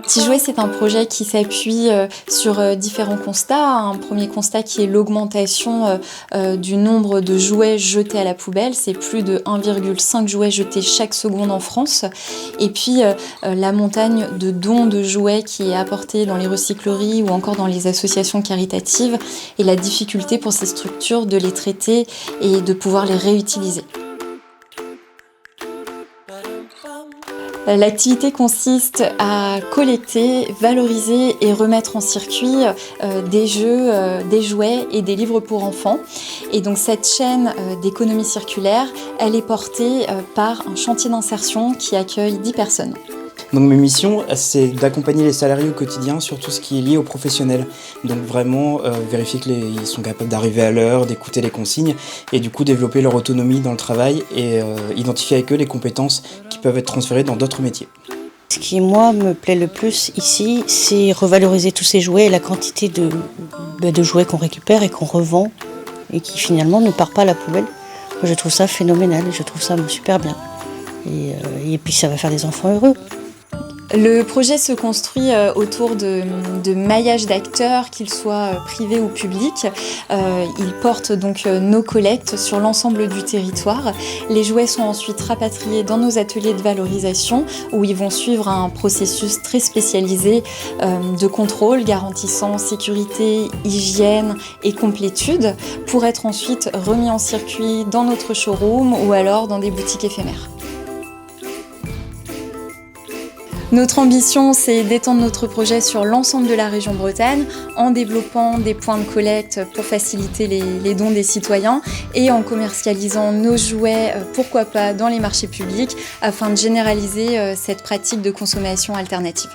Petit Jouet, c'est un projet qui s'appuie sur différents constats. Un premier constat qui est l'augmentation du nombre de jouets jetés à la poubelle. C'est plus de 1,5 jouets jetés chaque seconde en France. Et puis la montagne de dons de jouets qui est apportée dans les recycleries ou encore dans les associations caritatives et la difficulté pour ces structures de les traiter et de pouvoir les réutiliser. L'activité consiste à collecter, valoriser et remettre en circuit des jeux, des jouets et des livres pour enfants. Et donc cette chaîne d'économie circulaire, elle est portée par un chantier d'insertion qui accueille 10 personnes. Donc mes missions, c'est d'accompagner les salariés au quotidien sur tout ce qui est lié aux professionnels. Donc vraiment vérifier qu'ils sont capables d'arriver à l'heure, d'écouter les consignes et du coup développer leur autonomie dans le travail et identifier avec eux les compétences qui peuvent être transférées dans d'autres métiers. Ce qui, moi, me plaît le plus ici, c'est revaloriser tous ces jouets et la quantité de jouets qu'on récupère et qu'on revend et qui finalement ne part pas à la poubelle. Moi, je trouve ça phénoménal, je trouve ça super bien. Et puis ça va faire des enfants heureux. Le projet se construit autour de maillage d'acteurs, qu'ils soient privés ou publics. Il porte donc nos collectes sur l'ensemble du territoire. Les jouets sont ensuite rapatriés dans nos ateliers de valorisation où ils vont suivre un processus très spécialisé de contrôle garantissant sécurité, hygiène et complétude pour être ensuite remis en circuit dans notre showroom ou alors dans des boutiques éphémères. Notre ambition, c'est d'étendre notre projet sur l'ensemble de la région Bretagne en développant des points de collecte pour faciliter les dons des citoyens et en commercialisant nos jouets, pourquoi pas, dans les marchés publics afin de généraliser cette pratique de consommation alternative.